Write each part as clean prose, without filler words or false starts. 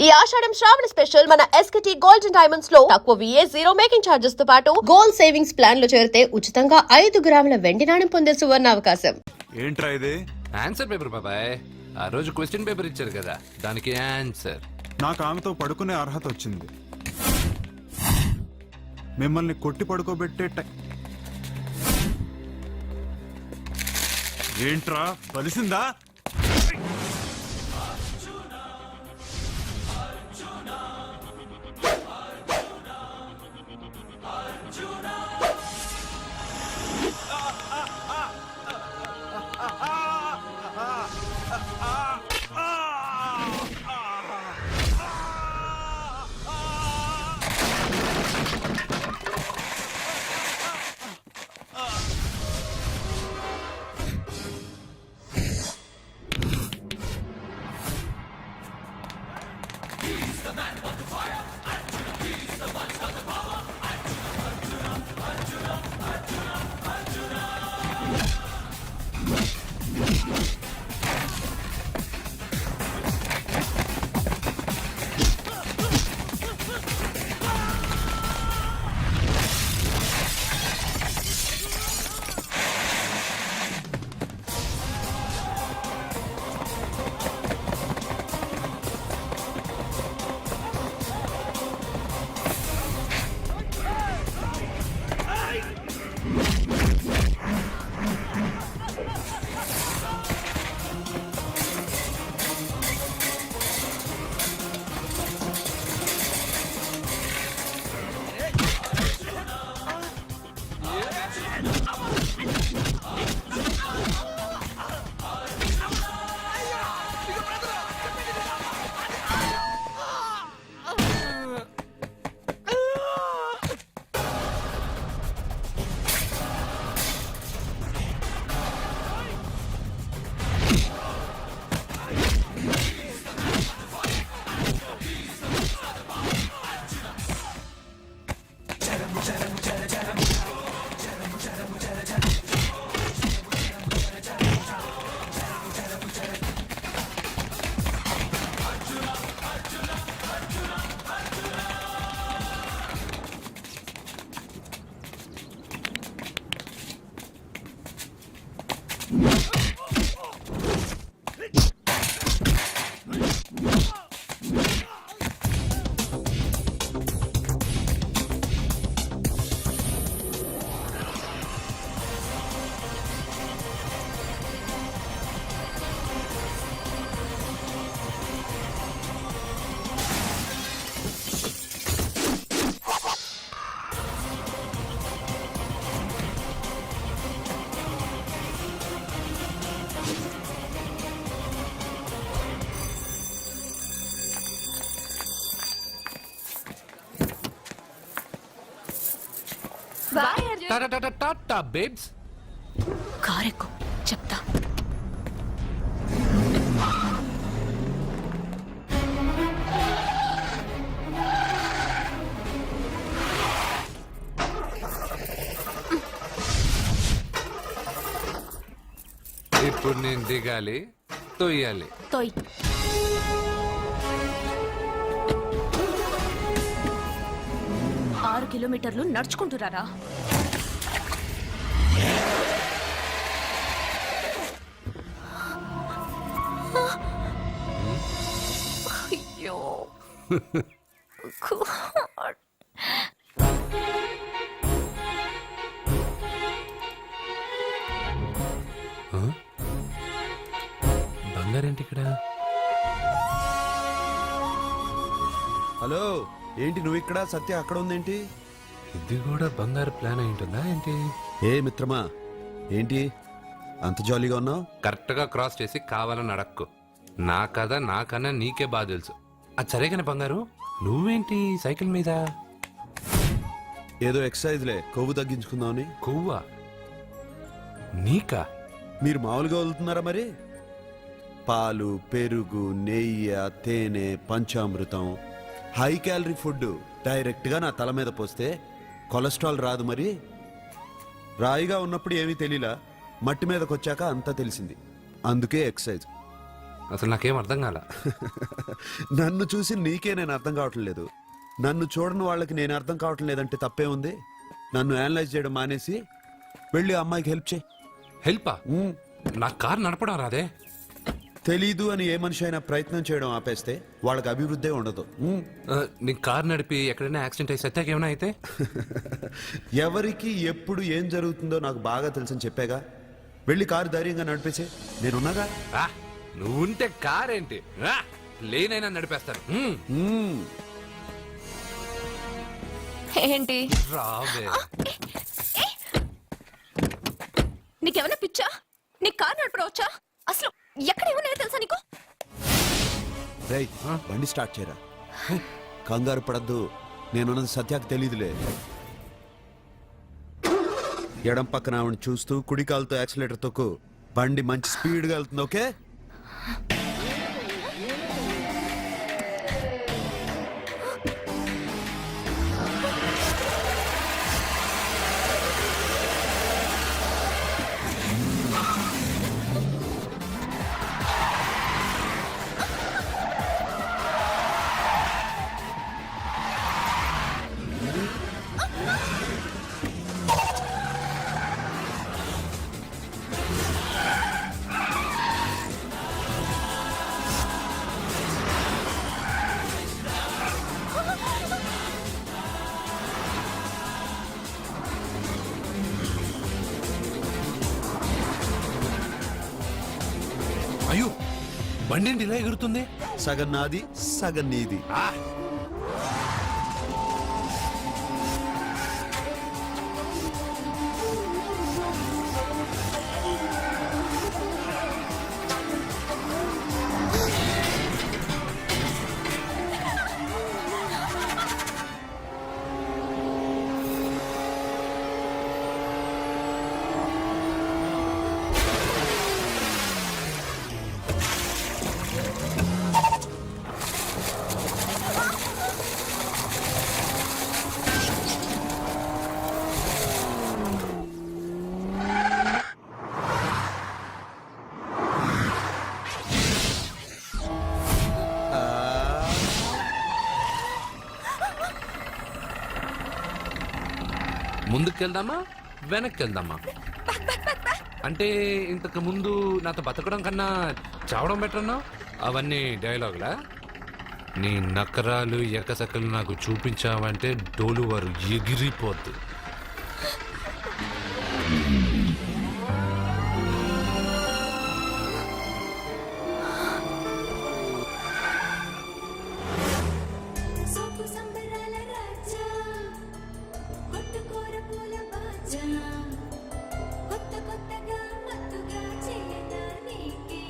ఈ ఆషాఢం శ్రావణ స్పెషల్ మన ఎస్కేటీ gold and diamonds లో తక్కువ VA జీరో మేకింగ్ చార్జెస్ తో పాటు గోల్డ్ సేవింగ్స్ ప్లాన్ లో చేరితే ఉచితంగా 5 గ్రాముల వెండి నాణెం పొందే సువర్ణ అవకాశం. ఏంట్రా ఇది? ఆన్సర్ పేపర్ బాబాయ్. ఆ రోజు క్వశ్చన్ పేపర్ ఇచ్చారు కదా, దానికి ఆన్సర్. నాకు ఆమెతో పడుకునే అర్హత వచ్చింది. మిమ్మల్ని కొట్టి పడుకోబెట్టే ఏంట్రా బలిసిందా? టాటా బేబ్స్. కారెక్కు చెప్తా. ఇప్పుడు నేను దిగాలి, తొయ్యాలి. తోయ్. ఆరు కిలోమీటర్లు నడుచుకుంటున్నారా? అయ్యో బంగారేంటి ఇక్కడ? హలో, ఏంటి నువ్వు ఇక్కడ, సత్య అక్కడ ఉందేంటి? ఇది కూడా బంగారు ప్లాన్ అయి ఉంటుందా ఏంటి? ఏ మిత్రమా, ఏంటి అంత జాలీగా ఉన్నావు? కరెక్ట్ గా క్రాస్ చేసి కావాలని అడక్కు. నా కథ నాకన్నా నీకే బాగా తెలుసు. అది సరే కానీ బంగారు, నువ్వేంటి సైకిల్ మీద? ఏదో ఎక్సర్సైజ్లే, కొవ్వు తగ్గించుకుందామని. కొవ్వా? నీకా? మీరు మామూలుగా వదులుతున్నారా మరి? పాలు, పెరుగు, నెయ్యి, తేనె, panchamrutham, high calorie food direct గా నా తల మీద పోస్తే కొలెస్ట్రాల్ రాదు మరి. రాయిగా ఉన్నప్పుడు ఏమీ తెలియలా, మట్టి మీదకి వచ్చాక అంతా తెలిసింది. అందుకే ఎక్సర్సైజ్. అసలు నాకేం అర్థం కాల. నన్ను చూసి నీకే నేను అర్థం కావట్లేదు. నన్ను చూడని వాళ్ళకి నేను అర్థం కావటం లేదంటే తప్పే ఉంది. నన్ను అనలైజ్ చేయడం మానేసి వెళ్ళి ఆ అమ్మాయికి హెల్ప్ చేయి. హెల్పా? నా కార్ నడపడం రాదే. తెలీదు అని ఏ మనిషి అయినా ప్రయత్నం చేయడం ఆపేస్తే వాళ్ళకి అభివృద్ధే ఉండదు. నీ కార్ నడిపి ఎక్కడైనా యాక్సిడెంట్ అయి సత్యాకి ఏమైనా అయితే? ఎవరికి ఎప్పుడు ఏం జరుగుతుందో నాకు బాగా తెలుసని చెప్పాగా. వెళ్ళి కారు ధైర్యంగా నడిపేసే, నేనున్నాగా. ఆ, నువ్వుంటే కార్ ఏంటి, లేనైనా నడిపేస్తాను. ఏంటి రావే. నీకేమైనా పిచ్చా? నీ కార్ నడపడం వచ్చా? అసలు ఎక్కడ ఏమన్నా తెలుసా నీకు? రేయ్, బండి స్టార్ట్ చేయరా. కంగారు పడద్దు, నేనున్నది సత్యాకి తెలీదులే. ఎడం పక్కన ఆవిడ చూస్తూ కుడి కాలుతో యాక్సిలేటర్ తొక్కు. బండి మంచి స్పీడ్గా వెళ్తుంది. ఓకే? అయ్యో, బండి ఏంటి ఇలా ఎగురుతుంది? సగం నాది సగం నీది. ముందుకెళ్దామా వెనక్కి వెళ్దామా? అంటే ఇంతకు ముందు నాతో బతకడం కన్నా చావడం బెటర్ అన్నావు. అవన్నీ డైలాగులా? నీ నకరాలు ఎకసకలు నాకు చూపించావంటే డోలు వారు ఎగిరిపోద్ది. సోకు సంబరాల రాజా కొట్టుకోర పూల బాజా కొత్త కొత్తగా మత్తుగా చేయనా నీకే.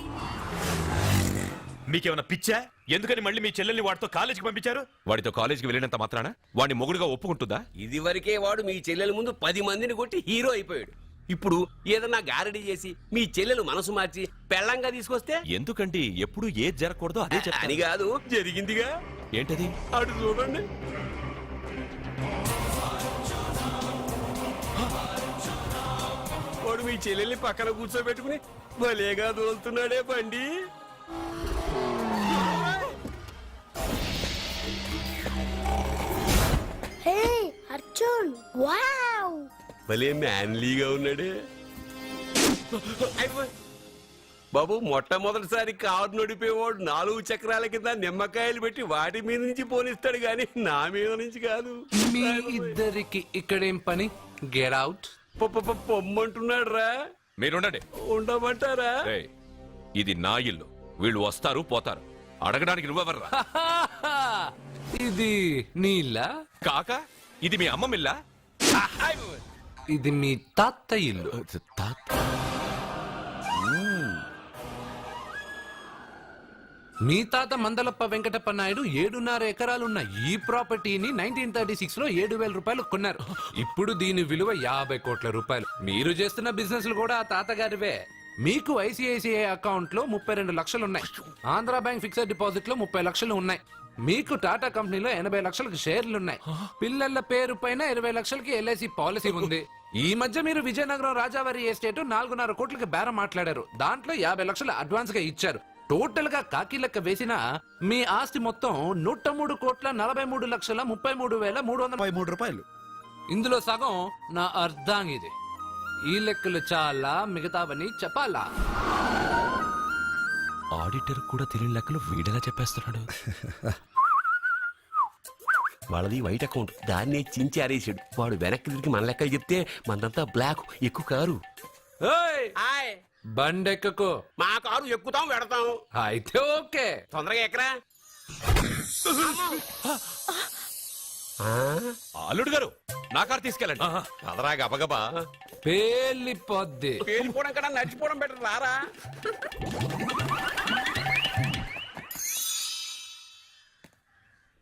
మీకేమైనా పిచ్చా? ఎందుకని మళ్ళీ మీ చెల్లెల్ని వాడితో కాలేజీకి పంపించారు? వాడితో కాలేజీకి వెళ్ళినంత మాత్రాన వాడిని మొగుడుగా ఒప్పుకుంటుందా? ఇదివరకే వాడు మీ చెల్లెల ముందు 10 మందిని కొట్టి హీరో అయిపోయాడు. ఇప్పుడు ఏదన్నా గారడీ చేసి మీ చెల్లెలు మనసు మార్చి పెళ్ళంగా తీసుకొస్తే ఎందుకండి ఎప్పుడు ఏది జరగకూడదో అదే అని చెప్తాను. కాదు, జరిగిందిగా. ఏంటది? అటు చూడండి. వాడు మీ చెల్లెల్ని పక్కన కూర్చోబెట్టుకుని భలేగా దోలుతున్నాడే బండి. హే అర్జున్, వావ్! భలే మ్యాన్లీగా ఉన్నాడే. బాబు, మొట్టమొదటిసారి కారు నడిపేవాడు 4 చక్రాల కింద నిమ్మకాయలు పెట్టి వాటి మీద నుంచి పోనిస్తాడు గాని నా మీద నుంచి కాదు. మీ ఇద్దరికి ఇక్కడేం పని? Get out. పొమ్మంటున్నాడు రా. మీరుండండి. ఉండమంటారా? ఏయ్, ఇది నా ఇల్లు. వీళ్ళు వస్తారు పోతారు. అడగడానికి నువ్వెవర్రా? ఇది నీళ్ళ కాక ఇది మీ అమ్మ మిల్లా? ఇది మీ తాత ఇల్లు. మీ తాత మందలప్ప వెంకటప్ప నాయుడు 7.5 ఎకరాలున్న ఈ ప్రాపర్టీని 1936 లో 7,000 రూపాయలు కొన్నారు. ఇప్పుడు దీని విలువ 50 కోట్ల రూపాయలు. మీరు చేస్తున్న బిజినెస్లు కూడా ఆ తాతగారివే. మీకు ఐసిఐసిఐ అకౌంట్ లో 32 లక్షలు ఉన్నాయి. ఆంధ్రా బ్యాంక్ ఫిక్స్డ్ డిపాజిట్ లో 30 లక్షలు ఉన్నాయి. మీకు టాటా కంపెనీలో 80 లక్షలకు షేర్లున్నాయి. పిల్లల పేరు పైన 20 లక్షలకి ఎల్ఐసి పాలసీ ఉంది. ఈ మధ్య మీరు విజయనగరం రాజావారి ఎస్టేట్ 4.5 కోట్లకి బేరం మాట్లాడారు. దాంట్లో 50 లక్షలు అడ్వాన్స్ గా ఇచ్చారు. టోటల్ గా కాకి లెక్క వేసిన మీ ఆస్తి మొత్తం 103,43,33,300 రూపాయలు. ఇందులో సగం నా అర్ధాంగిది. ఈ లెక్కలు చాలా, మిగతావని చెప్పాలా? ఆడిటర్ కూడా తెలియని లెక్కలు వీడేలా చెప్పేస్తున్నాడు. వాళ్ళది వైట్ అకౌంట్, దాన్నే చించి ఆరేసాడు. వాడు వెనక్కి తిరిగి మన లెక్కలు చెప్తే మనదంతా బ్లాక్. ఎక్కువ కారు. ఏయ్! బండెక్కకు. మా కారు ఎక్కుతాం పెడతాం. అయితే ఓకే. తొందరగా ఎక్కరా. అల్లుడు గారు నా కారు తీసుకెళ్ళండి. అదరా గబగబా. పేలిపోద్ది. పేలిపోవడం కన్నా నడిచిపోవడం బెటర్. రారా.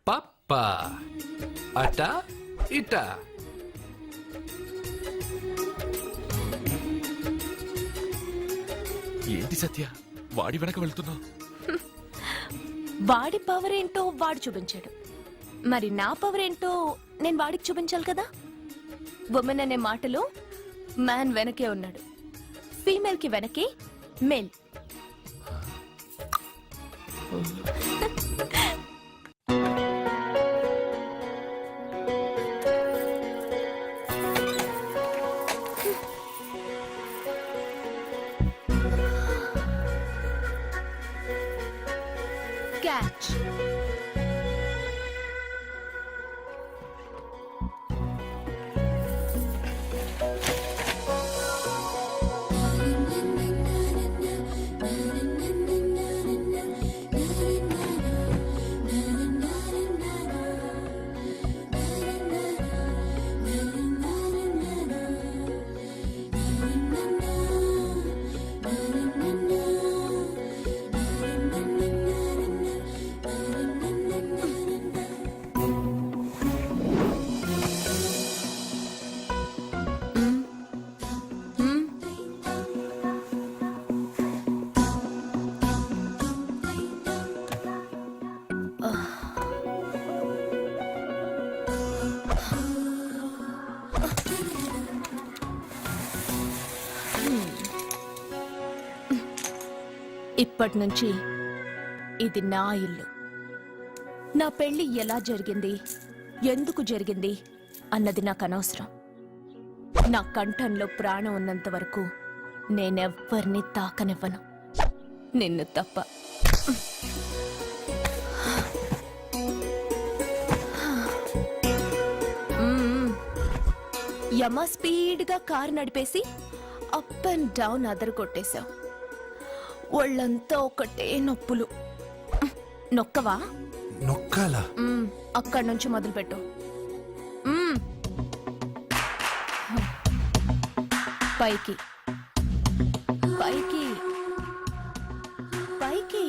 పప్ప అట ఇట. ఏంటి సత్య వాడి వెనక వెళ్తున్నా? వాడి పవర్ ఏంటో వాడు చూపించాడు, మరి నా పవర్ ఏంటో నేను వాడికి చూపించాలి కదా. ఉమెన్ అనే మాటలో మ్యాన్ వెనకే ఉన్నాడు, ఫీమేల్ కి వెనకే మేల్. క్యాచ్. ఇప్పటి నుంచి ఇది నా ఇల్లు. నా పెళ్లి ఎలా జరిగింది, ఎందుకు జరిగింది అన్నది నాకు అనవసరం. నా కంఠంలో ప్రాణం ఉన్నంత వరకు నేనెవ్వరిని తాకనివ్వను, నిన్ను తప్ప. యమ స్పీడ్గా కారు నడిపేసి అప్ అండ్ డౌన్ అదరు కొట్టేశావు. ఒళ్ళంతా ఒకటే నొప్పులు. నొక్కవా? నొక్కాలా? అక్కడి నుంచి మొదలుపెట్టు. పైకి పైకి పైకి.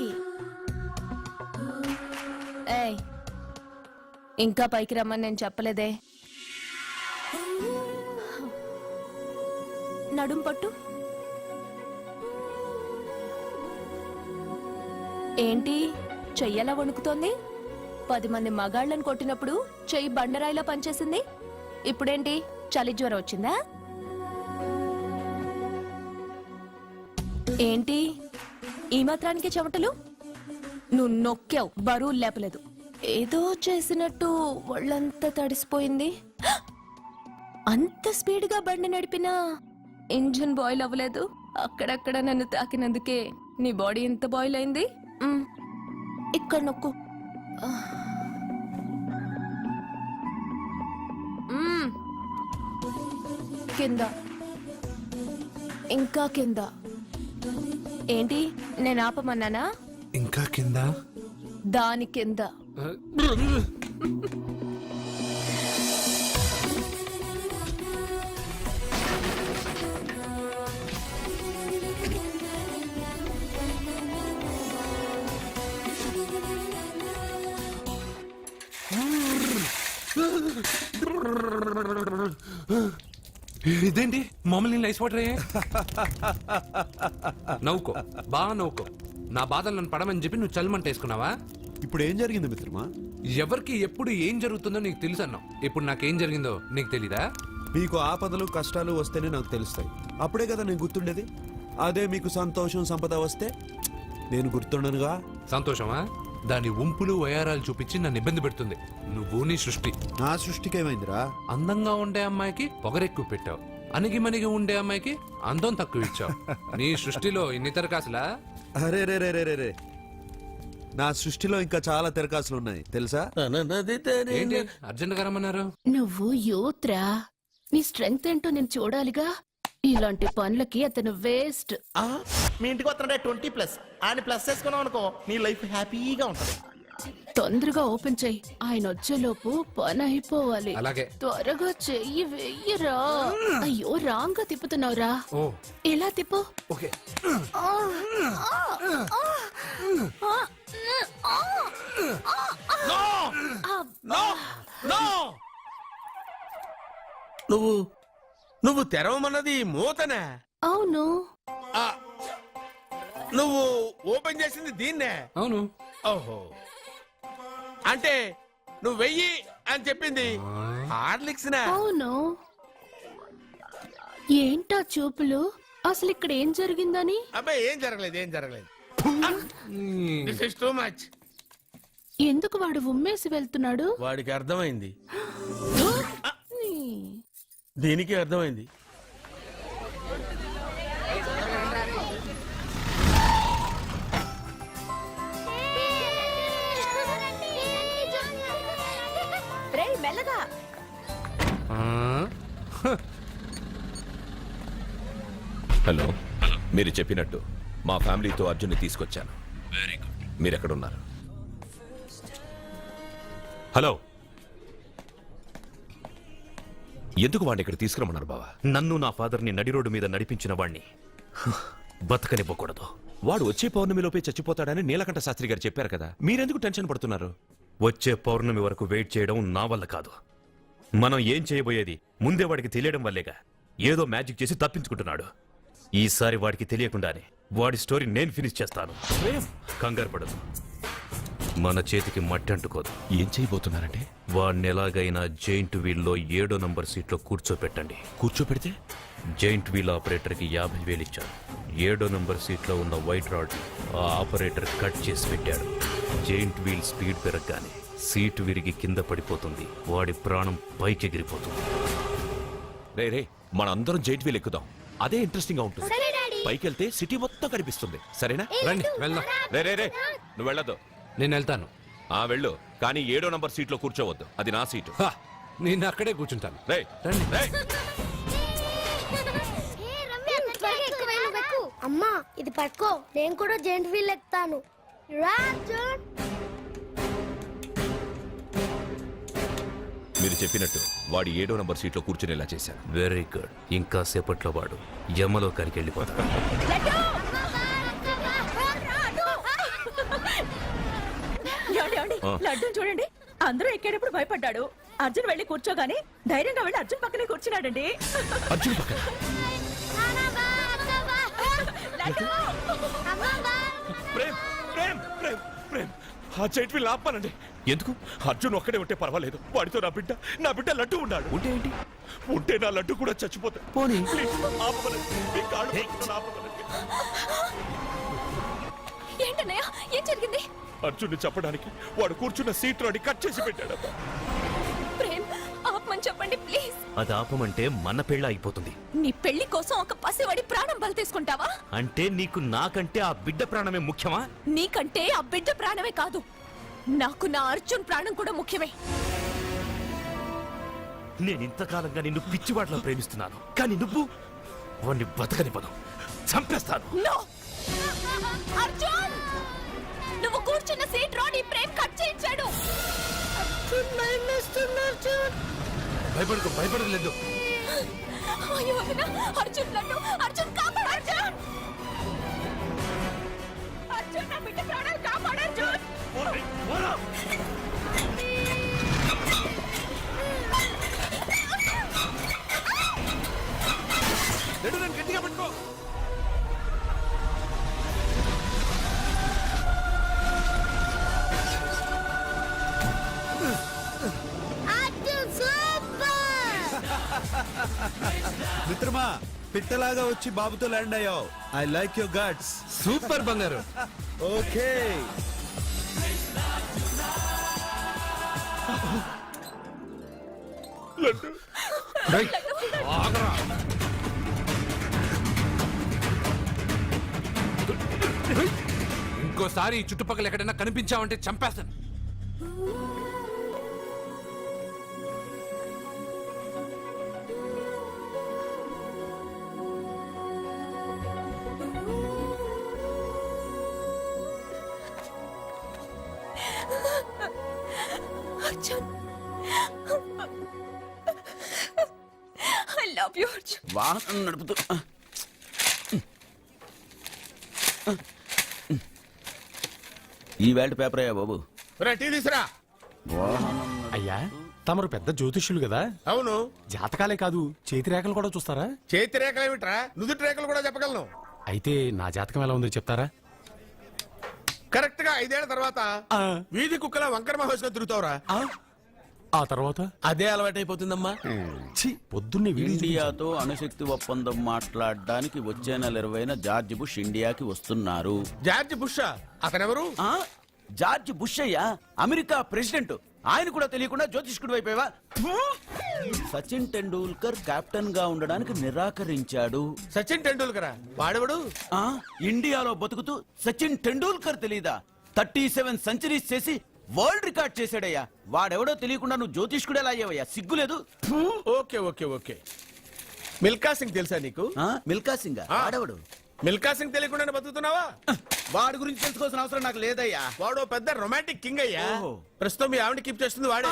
ఏయ్, ఇంకా పైకి రమ్మని నేను చెప్పలేదే. నడుం పట్టు. ఏంటి చెయ్యలా వణుకుతోంది? 10 మంది మగాళ్ళని కొట్టినప్పుడు చెయ్యి బండరాయిలా పనిచేసింది. ఇప్పుడేంటి చలి జ్వరం వచ్చిందా? ఏంటి ఈ మాత్రానికి చెమటలు? నువ్వు నొక్కావు, బరువు లేపలేదు. ఏదో చేసినట్టు ఒళ్ళంతా తడిసిపోయింది. అంత స్పీడ్గా బండి నడిపినా ఇంజిన్ బాయిల్ అవ్వలేదు. అక్కడక్కడ నన్ను తాకినందుకే నీ బాడీ ఎంత బాయిల్ అయింది. ఇక్కడ నొక్కు. కింద, ఇంకా కింద. ఏంటి నేను ఆపమన్నానా? ఇంకా కింద. దాని కింద. ఇదేంటి మమ్మల్ని నైస్ వాటర్ అయ్యే? నవ్వుకో, బాగా నవ్వుకో. నా బాధలు నన్ను పడమని చెప్పి నువ్వు చల్మంటేసుకున్నావా? ఇప్పుడు ఏం జరిగింది మిత్రమా? ఎవరికి ఎప్పుడు ఏం జరుగుతుందో నీకు తెలుసు అన్నావు. ఇప్పుడు నాకేం జరిగిందో నీకు తెలీదా? మీకు ఆపదలు కష్టాలు వస్తేనే నాకు తెలుస్తాయి. అప్పుడే కదా నేను గుర్తుండేది. అదే మీకు సంతోషం సంపద వస్తే నేను గుర్తుండనుగా. సంతోషమా? దాని ఉంపులు వయారాలు చూపించి నన్ను ఇబ్బంది పెడుతుంది. నువ్వు నీ సృష్టి. నా సృష్టికేమైందిరా? అందంగా ఉండే అమ్మాయికి పొగరెక్కువ పెట్టావు, అణిగిమణిగి ఉండే అమ్మాయికి అందం తక్కువ ఇచ్చావు. నీ సృష్టిలో ఇన్ని తరకాసులా? అరే రే రే రే రే రే, నా సృష్టిలో ఇంకా చాలా తెరకాసులు ఉన్నాయి తెలుసా? ఏంటి అర్జెంట్ గా రమ్మన్నారు? నువ్వు యూత్రా, నీ స్ట్రెంగ్త్ ఏంటో నేను చూడాలిగా. ఇలాంటి పనులకి అతను వేస్ట్. మీ ఇంటికి వస్తున్నాడే 20+ ఆయన ప్లస్ చేసుకున్నావు అనుకో నీ లైఫ్ హ్యాపీగా ఉంటుంది. తొందరగా ఓపెన్ చెయ్యి, ఆయన వచ్చేలోపు పని అయిపోవాలి. అలాగే. త్వరగా చెయ్యి వెయ్యరా. అయ్యో రాంగ్ గా తిప్పుతున్నావురా. ఓ ఎలా తిప్పు. ఓకే. నువ్వు తెరవమన్నది మూతనే. అవును. నువ్వు ఓపెన్ చేసింది దీన్నే. అవును. ఓహో, అంటే నువ్వు వెయ్యి అని చెప్పింది హార్లిక్స్. అవును. ఏంటా చూపులు? అసలు ఇక్కడ ఏం జరిగిందని? అబ్బాయి ఏం జరగలేదు. This is too much. ఎందుకు వాడు ఉమ్మేసి వెళ్తున్నాడు? వాడికి అర్థమైంది, దీనికి అర్థమైంది. మెల్లగా. హలో, మీరు చెప్పినట్టు మా ఫ్యామిలీతో అర్జున్ని తీసుకొచ్చాను. Very good. మీరు ఎక్కడున్నారు? హలో, ఎందుకు వాడిని ఇక్కడ తీసుకురమ్మన్నారు బావా? నన్ను నా ఫాదర్ని నడి రోడ్డు మీద నడిపించిన వాణ్ణి బతకనివ్వకూడదు. వాడు వచ్చే పౌర్ణమిలోపే చచ్చిపోతాడని నీలకంఠ శాస్త్రి గారు చెప్పారు కదా, మీరెందుకు టెన్షన్ పడుతున్నారు? వచ్చే పౌర్ణమి వరకు వెయిట్ చేయడం నా వల్ల కాదు. మనం ఏం చేయబోయేది ముందే వాడికి తెలియడం వల్లేగా. ఏదో మ్యాజిక్ చేసి తప్పించుకుంటున్నాడు. ఈసారి వాడికి తెలియకుండానే వాడి స్టోరీ నేను ఫినిష్ చేస్తాను. కంగారు పడదు, మన చేతికి మట్టి అంటుకోదు. ఏం చేయబోతున్నారంటే? వాడిని ఎలాగైనా జైంట్ వీల్లో 7వ నంబర్ సీట్లో కూర్చోపెట్టండి. కూర్చోపెడితే జైంట్ వీల్ ఆపరేటర్కి 50,000 ఇచ్చారు. 7వ నంబర్ సీట్లో ఉన్న వైట్ రాడ్ ఆ ఆపరేటర్ కట్ చేసి పెట్టాడు. జైంట్ వీల్ స్పీడ్ పెరగగానే సీటు విరిగి కింద పడిపోతుంది. వాడి ప్రాణం పైకి ఎగిరిపోతుంది. రే రే, మనందరం జైంట్ వీల్ ఎక్కుదాం. అదే ఇంట్రెస్టింగ్ గా ఉంటుంది. సరే డాడీ. పైకి వెళ్తే సిటీ మొత్తం కనిపిస్తుంది. సరేనా? రండి వెళ్దాం. రే రే రే, నువ్వు వెళ్ళొద్దు. నేను వెళ్తాను. వెళ్ళు, కానీ 7వ నంబర్ సీట్లో కూర్చోవద్దు. అది నా సీటు. హా, నేను అక్కడే కూర్చుంటాను. రే రండి. రే. అమ్మా ఇది పట్టుకో, నేను కూడా జెంట్ వీల్ ఎక్కుతాను. రా అర్జున్. మీరు చెప్పినట్టు వాడి 7వ నంబర్ సీట్లో కూర్చునేలా చేశాను. Very good. ఇంకా సేపట్లో వాడు యమలోకానికి వెళ్ళిపోతాడు. లడ్డు చూడండి, అందరూ ఎక్కేటప్పుడు భయపడ్డాడు. అర్జున్ వెళ్ళి కూర్చోగానే ధైర్యంగా వెళ్ళి అర్జున్ పక్కనే కూర్చున్నాడండి. అర్జున్ పక్కన ప్రేమ్ ప్రేమ్ ప్రేమ్ ప్రేమ్ ఆ జైంట్ వీల్ ఆపానండి. ఎందుకు? అర్జున్ ఒక్కడే ఉంటే పర్వాలేదు. వాడితో నా బిడ్డ లడ్డు ఉన్నాడు. ఉంటే ఏంటి? ఉంటే నా లడ్డు కూడా చచ్చిపోతా. పోనీ. ప్లీజ్, ఆపమనండి. మీ కాళ్ళు పట్టుకొని ఆపమనండి. ఏంటన్నయ్య, ఏం జరిగింది? అర్జున్ని చెప్పడానికి వాడు కూర్చున్న సీట్ రోడ్ని కట్ చేసి పెట్టాడు. ప్రేమ్, ఆపమని చెప్పండి ప్లీజ్. అది ఆపమంటే మన పెళ్ళ అయిపోతుంది. నీ పెళ్లి కోసం ఒక పసివాడి ప్రాణం బలి తీసుకుంటావా? అంటే నీకు నాకంటే ఆ బిడ్డ ప్రాణమే ముఖ్యమా? నీకంటే ఆ బిడ్డ ప్రాణమే కాదు, నాకు నా అర్జున్ ప్రాణం కూడా ముఖ్యమే. నేను ఇంతకాలంగా నిన్ను పిచ్చివాట్లా ప్రేమిస్తున్నాను, కానీ నువ్వు వాణ్ణి బతకనివ్వను, చంపేస్తాను. నో! అర్జున్, నువ్వు కూర్చున్న సీట్ రోడ్ ఈ ప్రేమ్ కట్ చేయించాడు. భయపడలేదు. అయ్యో వదినా, అర్జున్ లడ్డు, అర్జున్ కాపాడు, అర్జున్! అర్జున్, నా బిడ్డ ప్రాణాలు కాపాడు, అర్జున్! గట్టిగా పట్టుకో. మిత్రమా, పిట్టలాగా వచ్చి బాబుతో ల్యాండ్ అయ్యావు. I like your guts. Super బంగారు. ఓకే ఇంకోసారి ఈ చుట్టుపక్కల ఎక్కడైనా కనిపించావంటే చంపేస్తాను. Arjun, I love you Arjun. వాహనం నడుపుతూ ఈ వేల్ట్ పేపర్ అయ్యా బాబు. టీ తీసురా. అయ్యా తమరు పెద్ద జ్యోతిష్యులు కదా, అవును, జాతకాలే కాదు చేతి రేఖలు కూడా చూస్తారా? చేతి రేఖలు ఏమిట్రా, నుదుటి రేఖలు కూడా చెప్పగలను. అయితే నా జాతకం ఎలా ఉందో చెప్తారా? కరెక్ట్ గా 5 ఏళ్ల తర్వాత వీధి కుక్కల వంకర మహోత్సవం తిరుగుతావురా. ఆ తర్వాత అదే అలవాటైపోతుందమ్మా. ఛీ, పొద్దున్నే వీడియో ఇండియాతో అణుశక్తి ఒప్పందం మాట్లాడడానికి వచ్చే నెల 20న జార్జ్ బుష్ ఇండియాకి వస్తున్నారు. జార్జ్ బుష్ అతనెవరు? జార్జ్ బుష్ అయ్యా, అమెరికా ప్రెసిడెంట్. ఆయన కూడా తెలియకుండా జ్యోతిష్కుడు వైపోయావా? సచిన్ టెండూల్కర్ కెప్టెన్ గా ఉండడానికి నిరాకరించాడు. సచిన్ టెండూల్కర్ వాడెవడు? ఇండియాలో బతుకుతూ సచిన్ టెండూల్కర్ తెలీదా? 37 సెంచరీస్ చేసి వరల్డ్ రికార్డ్ చేశాడయ్యా. వాడెవడో తెలియకుండా నువ్వు జ్యోతిష్కుడు ఎలా అయ్యావయ్యా? సిగ్గులేదు. Okay okay okay. Milkha Singh తెలుసా నీకు? మిల్కా సింగ్ వాడెవడు? మిల్కా సింగ్ తెలియకుండా బతుకుతున్నావా? వాడి గురించి తెలుసుకోవాల్సిన అవసరం నాకు లేదయ్యా. వాడు పెద్ద రొమాంటిక్ కింగ్ అయ్యా. ఓహో. ప్రస్తుతం మీ ఆవిడ కీప్ చేస్తుంది వాడే.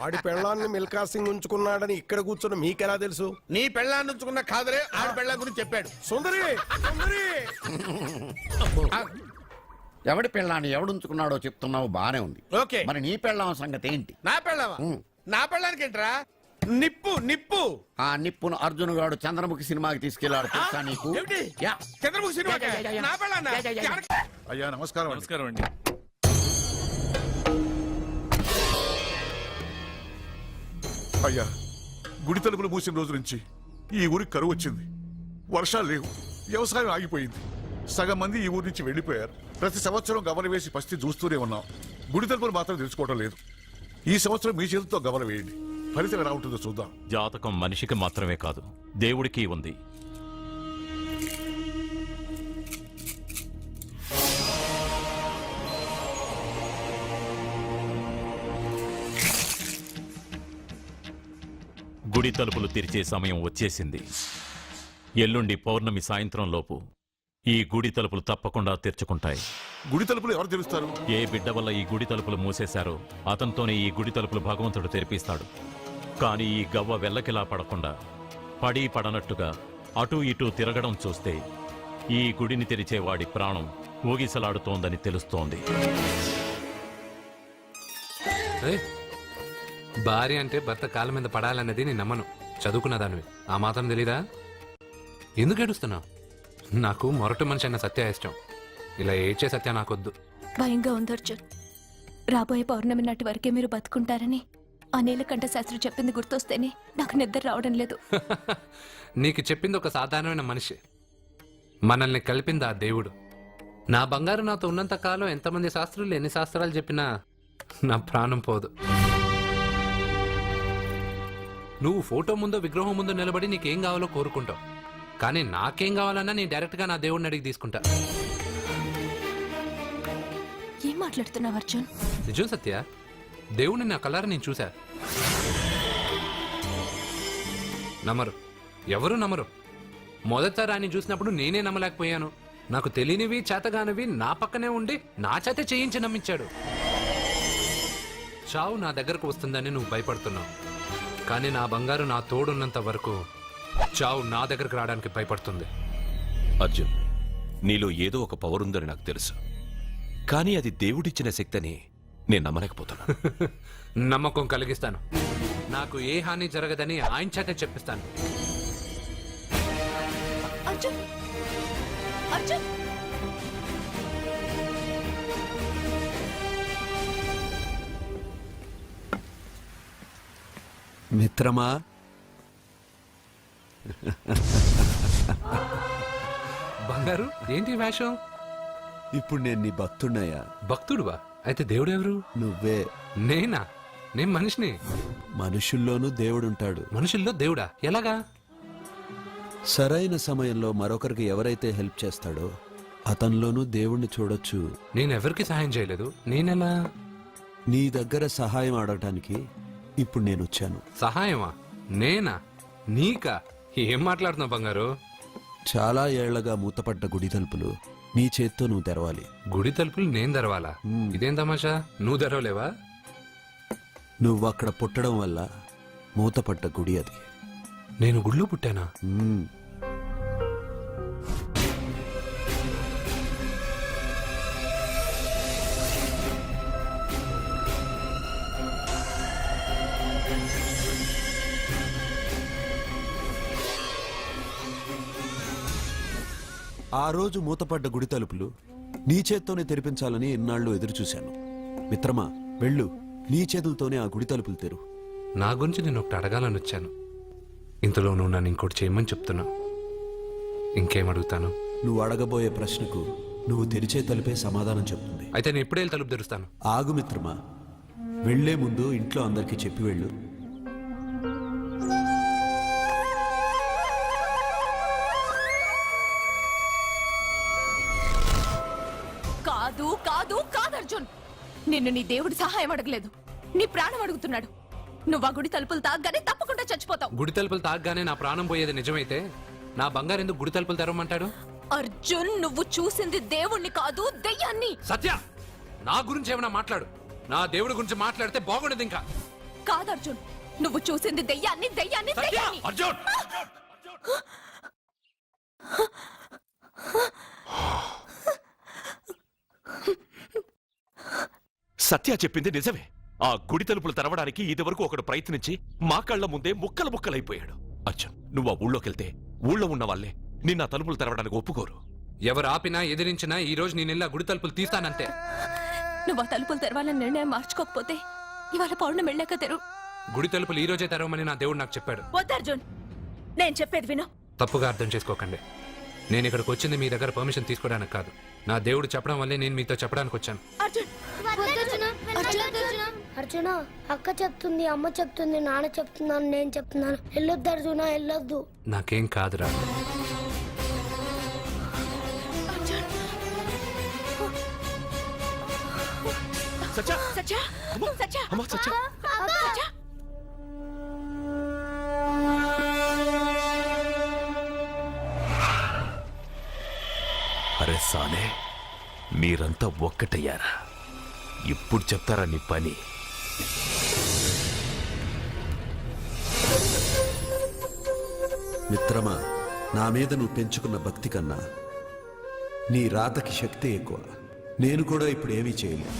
ఆడి పెళ్ళాన్ని మిల్కా సింగ్ ఉంచుకున్నాడని ఇక్కడ కూర్చొని మీకెలా తెలుసు? నీ పెళ్ళాన్ని ఉంచుకున్న కాదరే ఆడి పెళ్ళాం గురించి చెప్పాడు. సుందరి సుందరి ఎవడి పెళ్ళాన్ని ఎవడుంచుకున్నాడో చెప్తున్నావు బానే ఉంది. ఓకే, మరి నీ పెళ్ళాం సంగతి ఏంటి? నా పెళ్ళావా? నా పెళ్ళానికి ఏంట్రా? నిప్పు నిప్పు. ఆ నిప్పును అర్జున్ గాడు చంద్రముఖి సినిమాకి తీసుకెళ్లాడు తెలుసా నీకు? ఏమిటి? యా. చంద్రముఖి సినిమా నా పెళ్ళాన్నా? అయ్యా నమస్కారం. నమస్కారం అండి. అయ్యా గుడి తలుపులు మూసిన రోజు నుంచి ఈ ఊరికి కరువు వచ్చింది. వర్షాలు లేవు, వ్యవసాయం ఆగిపోయింది. సగం మంది ఈ ఊరి నుంచి వెళ్లిపోయారు. ప్రతి సంవత్సరం గమన వేసి పరిస్థితి చూస్తూనే ఉన్నాం. గుడి తలుపులు మాత్రం తెలుసుకోవడం లేదు. ఈ సంవత్సరం మీ చేతితో గమన వేయండి, ఫలితం ఎలా ఉంటుందో చూద్దాం. జాతకం మనిషికి మాత్రమే కాదు, దేవుడికి ఉంది. గుడి తలుపులు తెరిచే సమయం వచ్చేసింది. ఎల్లుండి పౌర్ణమి సాయంత్రం లోపు ఈ గుడి తలుపులు తప్పకుండా తెరుచుకుంటాయి. గుడి తలుపులు ఎవరు తెలుస్తారు? ఏ బిడ్డ వల్ల ఈ గుడి తలుపులు మూసేశారో అతనితోనే ఈ గుడి తలుపులు భగవంతుడు తెరిపిస్తాడు. కానీ ఈ గవ్వ వెల్లకిలా పడకుండా పడి పడనట్టుగా అటూ ఇటూ తిరగడం చూస్తే ఈ గుడిని తెరిచే వాడి ప్రాణం ఊగిసలాడుతోందని తెలుస్తోంది. భార్య అంటే భర్త కాళ్ళ మీద పడాలన్నది నేను నమ్మను. చదువుకున్న దానివి ఆ మాత్రం తెలీదా? ఎందుకు ఏడుస్తున్నావు? నాకు మొరటు మనిషి అన్న సత్య ఇష్టం. ఇలా ఏడ్చే సత్య నాకొద్దు. భయంగా ఉంది అర్జున్. రాబోయే పౌర్ణమి నాటి వరకే మీరు బతుకుంటారని ఆ నీలకంఠ శాస్త్రి చెప్పింది గుర్తొస్తేనే నాకు నిద్ర రావడం లేదు. నీకు చెప్పింది ఒక సాధారణమైన మనిషి, మనల్ని కలిపింది ఆ దేవుడు. నా బంగారు నాతో ఉన్నంత కాలం ఎంతమంది శాస్త్రులు ఎన్ని శాస్త్రాలు చెప్పినా నా ప్రాణం పోదు. నువ్వు ఫోటో ముందో విగ్రహం ముందో నిలబడి నీకేం కావాలో కోరుకుంటావు. కానీ నాకేం కావాలన్నా నేను డైరెక్ట్గా నా దేవుడిని అడిగి తీసుకుంటా. ఏం మాట్లాడుతున్నావు అర్జున్? నిజం సత్య, దేవుడిని నా కళ్ళారా నేను చూశా. నమ్మరు, ఎవరు నమ్మరు. మొదటిసారి ఆయన చూసినప్పుడు నేనే నమ్మలేకపోయాను. నాకు తెలియనివి చేతగానివి నా పక్కనే ఉండి నా చేత చేయించి నమ్మించాడు. చావు నా దగ్గరకు వస్తుందని నువ్వు భయపడుతున్నావు, కానీ నా బంగారు నా తోడున్నంత వరకు చావు నా దగ్గరకు రావడానికి భయపడుతుంది. అర్జున్, నీలో ఏదో ఒక పవర్ ఉందని నాకు తెలుసు, కానీ అది దేవుడిచ్చిన శక్తి అని నేను నమ్మలేకపోతున్నా. నమ్మకం కలిగిస్తాను. నాకు ఏ హాని జరగదని ఆయన చేత చెప్పిస్తాను. అర్జున్, అర్జున్, మిత్రమా, బంగారు ఏంటి ఈ వేషం? ఇప్పుడు నేను నీ భక్తున్నయ్యా. భక్తుడువా? అయితే దేవుడు ఎవరు? నువ్వే. నేనా? నేను మనిషిని. మనుషుల్లోనూ దేవుడుంటాడు. మనుషుల్లో దేవుడా? ఎలాగా? సరైన సమయంలో మరొకరికి ఎవరైతే హెల్ప్ చేస్తాడో అతనిలోనూ దేవుణ్ణి చూడొచ్చు. నేనెవరికి సహాయం చేయలేదు. నేనెలా? నీ దగ్గర సహాయం అడగటానికి ఇప్పుడు నేను వచ్చాను. సహాయమా? నేనా? నీకా? ఏం మాట్లాడుతున్నావు బంగారు? చాలా ఏళ్లగా మూతపడ్డ గుడి తలుపులు నీ చేత్తో నువ్వు తెరవాలి. గుడి తలుపులు నేను తెరవాలా? ఇదేం తమాషా? నువ్వు తెరవలేవా? నువ్వు అక్కడ పుట్టడం వల్ల మూతపడ్డ గుడి అది. నేను గుడిలో పుట్టానా? మ్మ్. ఆ రోజు మూతపడ్డ గుడి తలుపులు నీ చేత్తోనే తెరిపించాలని ఇన్నాళ్ళు ఎదురుచూశాను. మిత్రమా, వెళ్ళు, నీ చేతులతోనే ఆ గుడి తలుపులు తెరు. నా గురించి నేను ఒకటి అడగాలని వచ్చాను. ఇంతలో నువ్వు నన్ను ఇంకోటి చేయమని చెప్తున్నా. ఇంకేం అడుగుతాను? నువ్వు అడగబోయే ప్రశ్నకు నువ్వు తెరిచే తలుపే సమాధానం చెప్తుంది. అయితే నేను ఇప్పుడే వెళ్ళి తలుపు తెరుస్తాను. ఆగు మిత్రమా, వెళ్లే ముందు ఇంట్లో అందరికీ చెప్పి వెళ్ళు. కాదు కాదు కాదు అర్జున్, నిన్ను నీ దేవుడి సహాయం అడగలేదు, నీ ప్రాణం అడుగుతున్నాడు. నువ్వు ఆ గుడి తలుపులు తాగ్గానే తప్పకుండా చచ్చిపోతావు. గుడి తలుపులు తాగ్గానే నా ప్రాణం పోయేది నిజమైతే నా బంగారు ఎందుకు గుడి తలుపులు తెరవమంటాడు? అర్జున్, నువ్వు చూసింది దేవుణ్ణి కాదు, దెయ్యాన్ని. సత్య, నా గురించి ఏమైనా మాట్లాడు. నా దేవుడి గురించి మాట్లాడితే బాగుండదు. ఇంకా కాదు అర్జున్, నువ్వు చూసింది దెయ్యాన్ని, దెయ్యాన్ని, దెయ్యాన్ని. అర్జున్! సత్య చెప్పింది నిజమే. ఆ గుడి తలుపులు తెరవడానికి ఇదివరకు ఒకడు ప్రయత్నించి మా కళ్ళ ముందే ముక్కలు ముక్కలైపోయాడు. అర్జున్, నువ్వు ఆ ఊళ్ళోకెళ్తే ఊళ్ళో ఉన్న వాళ్ళే నిన్న తలుపులు తెరవడానికి ఒప్పుకోరు. ఎవరు ఆపినా ఎదిరించినా ఈ రోజు నేను గుడి తలుపులు తీస్తానంతే. నువ్వు ఆ తలుపులు తెరవాలని నిర్ణయం మార్చుకోకపోతే ఇవాళ పౌర్ణమి వెళ్ళాక తెరు. గుడి తలుపులు ఈ రోజే తెరవమని నా దేవుడు నాకు చెప్పాడు. వద్దు అర్జున్, నేను చెప్పేది విను. తప్పుగా అర్థం చేసుకోకండి. నేను ఇక్కడికి వచ్చింది మీ దగ్గర పర్మిషన్ తీసుకోవడానికి కాదు. నా దేవుడు చెప్పడం వల్లే నేను మీతో చెప్పడానికి వచ్చాను. అర్జున్, అర్జున, అక్క చెప్తుంది, అమ్మ చెప్తుంది, నాన్న చెప్తున్నాను, నేను చెప్తున్నాను. వెళ్ళొద్దు అర్జున, వెళ్ళొద్దు. నాకేం కాదురా. సత్య, సత్య, సత్య, అమ్మా, సత్య. సత్య. అరే సానే, మీరంతా ఒక్కటయ్యారా? ఇప్పుడు చెప్తారా నీ పని? మిత్రమా, నా మీద నువ్వు పెంచుకున్న భక్తి కన్నా నీ రాతకి శక్తి ఎక్కువ. నేను కూడా ఇప్పుడు ఏమీ చేయలేదు.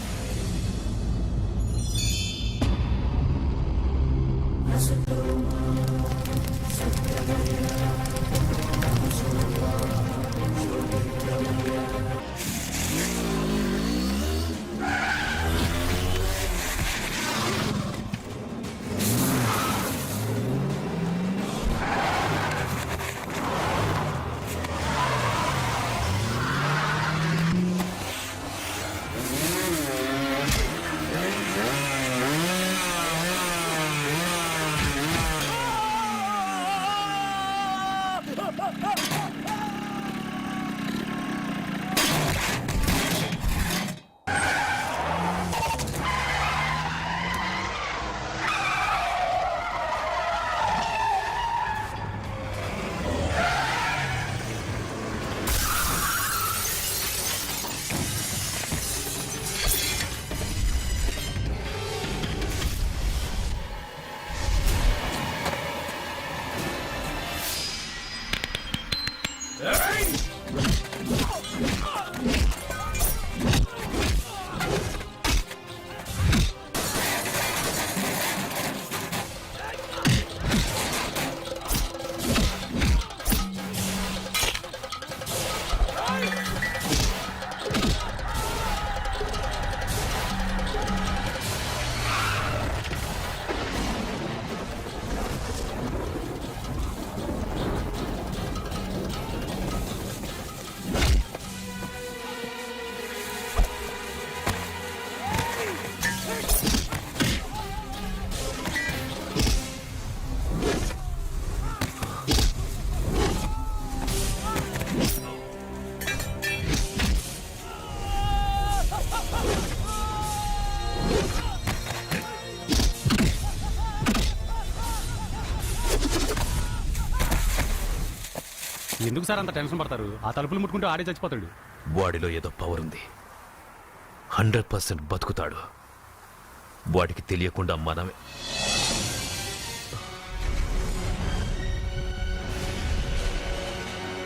ఎందుకు సార్ అంత టెన్షన్ పడతారు? ఆ తలుపులు ముట్టుకుంటే ఆడే చచ్చిపోతాడు. వాడిలో ఏదో పవర్ ఉంది. 100% బతుకుతాడు. వాడికి తెలియకుండా మనమే.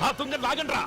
ఆ తుంగ లాగండ్రా.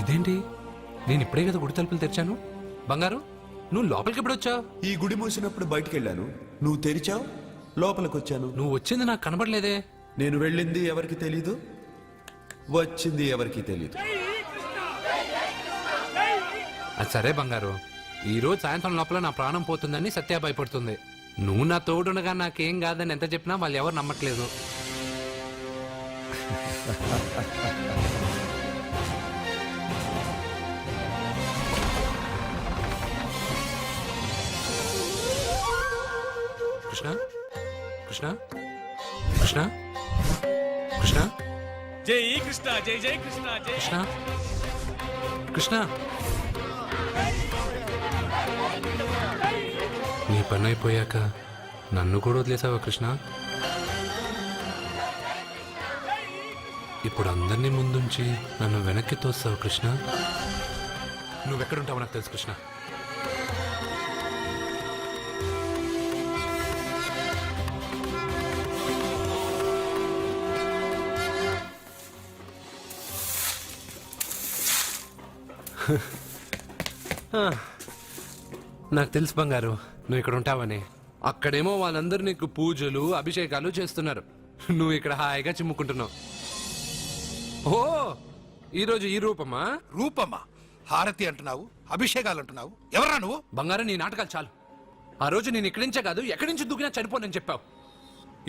ఇదేంటి, నేను ఇప్పుడే కదా గుడి తలుపులు తెరిచాను. బంగారు, నువ్వు లోపలికి ఎప్పుడు వచ్చావు? ఈ గుడి మూసినప్పుడు బయటికి వెళ్ళాను, నువ్వు తెరిచావు, లోపలికి వచ్చాను. నువ్వు వచ్చింది నాకు కనబడలేదే. నేను వెళ్ళింది ఎవరికి తెలీదు, వచ్చింది ఎవరికి తెలీదు. అది సరే బంగారు, ఈ రోజు సాయంత్రం లోపల నా ప్రాణం పోతుందని సత్య భయపడుతుంది. నువ్వు నా తోడునగా నాకేం కాదని ఎంత చెప్పినా వాళ్ళు ఎవరు నమ్మట్లేదు. కృష్ణ కృష్ణ కృష్ణ కృష్ణ జై కృష్ణ, జై జై కృష్ణ, జై కృష్ణ కృష్ణ. నీ పని అయిపోయాక నన్ను కూడా వదిలేసావా కృష్ణ? ఇప్పుడు అందరినీ ముందుంచి నన్ను వెనక్కి తోస్తావు కృష్ణ. నువ్వెక్కడుంటావో నాకు తెలుసు కృష్ణ. నాకు తెలుసు బంగారు, నువ్వు ఇక్కడ ఉంటావని. అక్కడేమో వాళ్ళందరూ నీకు పూజలు అభిషేకాలు చేస్తున్నారు, నువ్వు ఇక్కడ హాయిగా చిమ్ముకుంటున్నావు. ఓ, ఈరోజు ఈ రూపమా? రూపమ్మా, హారతి అంటున్నావు, అభిషేకాలు అంటున్నావు. ఎవరా నువ్వు? బంగారం, నీ నాటకాలు చాలు. ఆ రోజు నేను ఇక్కడి నుంచే కాదు ఎక్కడి నుంచి దూకినా చనిపోనని చెప్పావు.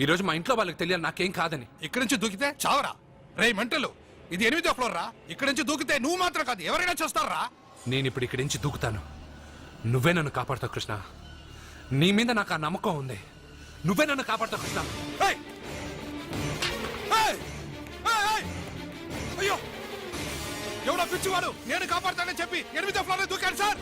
ఈ రోజు మా ఇంట్లో వాళ్ళకి తెలియాలి నాకేం కాదని. ఇక్కడి నుంచి దూకితే చావరా? రే మెంటలు, ఇది 8వ ఫ్లోర్ రా. ఇక్కడి నుంచి దూకితే నువ్వు మాత్రం కాదు, ఎవరైనా చూస్తారా? నేను ఇప్పుడు ఇక్కడి నుంచి దూకుతాను, నువ్వే నన్ను కాపాడతావు కృష్ణ. నీ మీద నాకు ఆ నమ్మకం ఉంది, నువ్వే నన్ను కాపాడతావు కృష్ణ. ఏయ్! ఏయ్! ఏయ్! ఏయ్! అయ్యో, ఎవడో పిచ్చివాడు నేను కాపాడతానని చెప్పి 8వ ఫ్లోర్ దూకాడు సార్.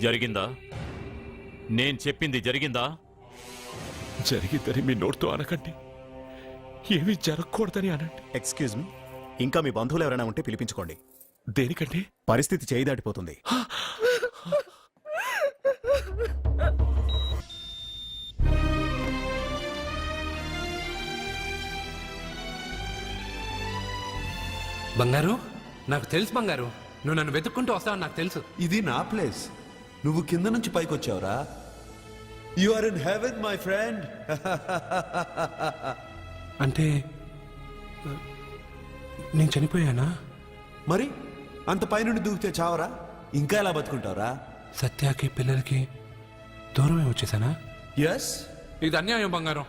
జరిగిందా? నేను చెప్పింది జరిగిందా? జరిగిందని మీ నోటితో అనకండి, ఏమీ జరగకూడదని అనండి. ఎక్స్క్యూజ్ మీ, ఇంకా మీ బంధువులు ఎవరైనా ఉంటే పిలిపించుకోండి. దేనికండి? పరిస్థితి చేయి దాటిపోతుంది. బంగారు, నాకు తెలుసు బంగారు, నువ్వు నన్ను వెతుక్కుంటూ వస్తావని నాకు తెలుసు. ఇది నా ప్లేస్, నువ్వు కింద నుంచి పైకి వచ్చావురా. You are in heaven my friend. అంటే నేను చనిపోయానా? మరి అంత పైనుండి దూకితే చావరా? ఇంకా ఎలా బతుకుంటావురా? సత్యాకి పిల్లలకి దూరమే వచ్చేసానా? ఎస్. ఇది అన్యాయం బంగారం.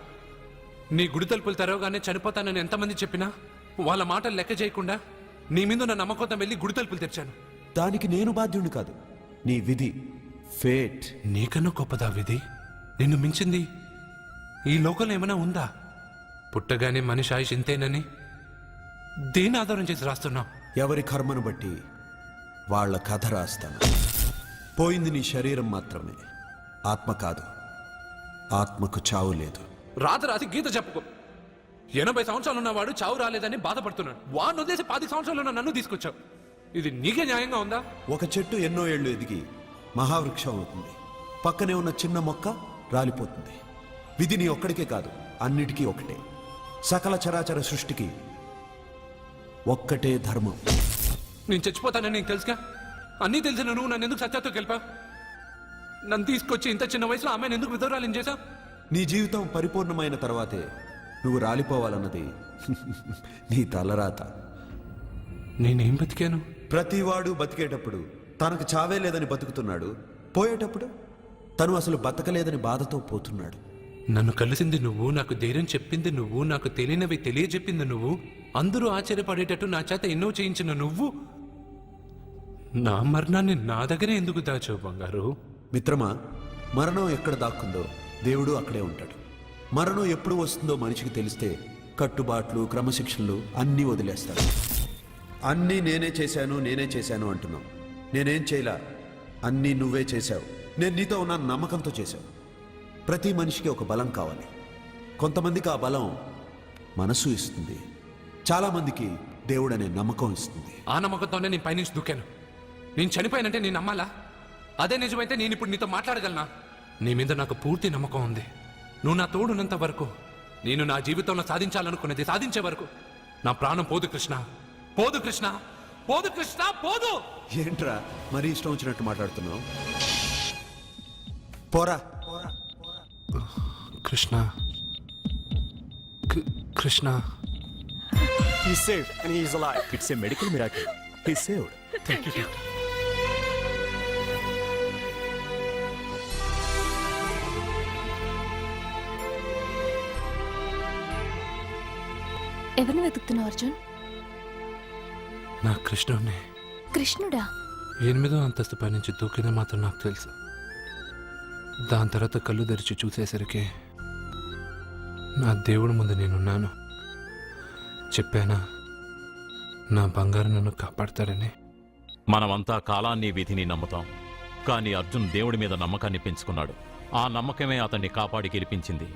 నీ గుడి తలుపులు తెరవగానే చనిపోతానని ఎంతమంది చెప్పినా వాళ్ళ మాటలు లెక్క చేయకుండా నీ మీద నా నమ్మకంతో వెళ్ళి గుడి తలుపులు తెరిచాను. దానికి నేను బాధ్యుడిని కాదు, నీ విధి, ఫేట్. నీకన్నా గొప్పదా విధి? నిన్ను మించింది ఈ లోకంలో ఏమైనా ఉందా? పుట్టగానే మనిషి ఆయుష్ ఇంతేనని దేని ఆధారం చేసి రాస్తున్నావు? ఎవరి కర్మను బట్టి వాళ్ళ కథ రాస్తాను. పోయింది నీ శరీరం మాత్రమే, ఆత్మ కాదు. ఆత్మకు చావు లేదు. రాతి గీత చెప్పుకో. 80 సంవత్సరాలు ఉన్నవాడు చావు రాలేదని బాధపడుతున్నాడు. వాడిని వదిలేసి 10 సంవత్సరాలు ఉన్న నన్ను తీసుకొచ్చావు. ఇది నీకే న్యాయంగా ఉందా? ఒక చెట్టు ఎన్నో ఏళ్ళు ఎదిగి మహావృక్షం అవుతుంది, పక్కనే ఉన్న చిన్న మొక్క రాలిపోతుంది. విధి నీ ఒక్కడికే కాదు, అన్నిటికీ ఒకటే. సకల చరాచర సృష్టికి ఒక్కటే ధర్మం. నేను చచ్చిపోతానని నీకు తెలుసుగా. అన్నీ తెలిసిన నువ్వు నన్ను ఎందుకు సత్యాతో గెలిపా? నన్ను తీసుకొచ్చి ఇంత చిన్న వయసులో ఆమెను ఎందుకు విధవరాలిని చేశా? నీ జీవితం పరిపూర్ణమైన తర్వాతే నువ్వు రాలిపోవాలన్నది నీ తలరాత. నేనేం బతికాను? ప్రతివాడు బతికేటప్పుడు తనకు చావే లేదని బతుకుతున్నాడు, పోయేటప్పుడు తను అసలు బతకలేదని బాధతో పోతున్నాడు. నన్ను కలిసింది నువ్వు, నాకు ధైర్యం చెప్పింది నువ్వు, నాకు తెలియనివి తెలియజెప్పింది నువ్వు, అందరూ ఆశ్చర్యపడేటట్టు నా చేత ఎన్నో చేయించిన నువ్వు, నా మరణాన్ని నా దగ్గరే ఎందుకు దాచావు బంగారు? మిత్రమా, మరణం ఎక్కడ దాక్కుందో దేవుడు అక్కడే ఉంటాడు. మరణం ఎప్పుడు వస్తుందో మనిషికి తెలిస్తే కట్టుబాట్లు, క్రమశిక్షణలు అన్నీ వదిలేస్తాడు. అన్నీ నేనే చేశాను అంటున్నావు. నేనేం చేయలా, అన్నీ నువ్వే చేశావు. నేను నీతో ఉన్న నమ్మకంతో చేశావు. ప్రతి మనిషికి ఒక బలం కావాలి. కొంతమందికి ఆ బలం మనసు ఇస్తుంది, చాలా మందికి దేవుడు అనే నమ్మకం ఇస్తుంది. ఆ నమ్మకంతోనే నేను పైనుంచి దూకాను. నేను చనిపోయానంటే నేను నమ్మాలా? అదే నిజమైతే నేను ఇప్పుడు నీతో మాట్లాడగలనా? నీ మీద నాకు పూర్తి నమ్మకం ఉంది. నువ్వు నా తోడున్నంత వరకు, నేను నా జీవితంలో సాధించాలనుకున్నది సాధించే వరకు నా ప్రాణం పోదు కృష్ణ, పోదు కృష్ణ, పోదు కృష్ణ, పోదు. ఏంట్రా మరీ ఇష్టం వచ్చినట్టు మాట్లాడుతున్నావు? పోరా. Krishna, Krishna. He's saved and he is alive. It's a medical miracle. He's saved. Thank you. ఎవరిని వెతుకుతున్నావు అర్జున్? నా కృష్ణుడిని. కృష్ణుడా? 8వ అంతస్తు పై నుంచి దూకింది మాత్రం నాకు తెలుసు. దాని తర్వాత కళ్ళు తెరిచి చూసేసరికి నా దేవుడి ముందు నేనున్నాను. చెప్పానా నా బంగారు నన్ను కాపాడతాడని? మనమంతా కాలాన్ని, విధిని నమ్ముతాం. కానీ అర్జున్ దేవుడి మీద నమ్మకాన్ని పెంచుకున్నాడు. ఆ నమ్మకమే అతన్ని కాపాడి గెలిపించింది.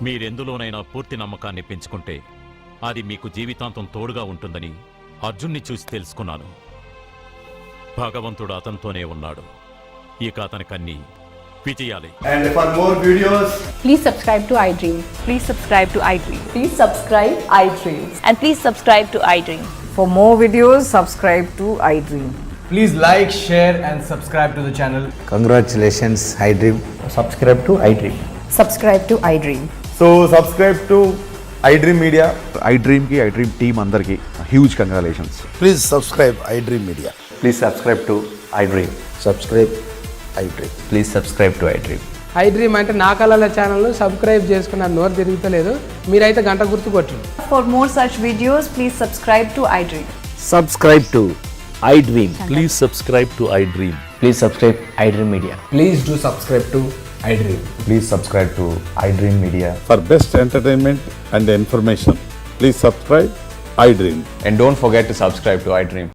మీరెందులోనైనా పూర్తి నమ్మకాన్ని పెంచుకుంటే అది మీకు జీవితాంతం తోడుగా ఉంటుందని అర్జున్ని చూసి తెలుసుకున్నాను. భగవంతుడు అతనితోనే ఉన్నాడు. ఇక అతనికన్నీ విజయాలే. And for more videos, please subscribe to iDream. please subscribe to iDream. Please subscribe iDream. And please subscribe to iDream. For more videos, subscribe to iDream. Please like, share and subscribe to the channel. Congratulations iDream. Subscribe to iDream. Subscribe to iDream. So subscribe to iDream Media. iDream కి iDream team అందరికి huge congratulations. Please subscribe iDream media. Please subscribe to iDream. Subscribe iDream. Please subscribe to iDream. iDream అంటే నా కళల channel subscribe చేసుకున్న నోరు తిరుగుతలేదు. మీరైతే గంట గుర్తు కొట్టండి. For more such videos, please subscribe to iDream. Subscribe to iDream. Please subscribe to iDream. Please subscribe iDream Media. Please do subscribe to iDream. Please subscribe to iDream media. For best entertainment and information please subscribe iDream. And don't forget to subscribe to iDream.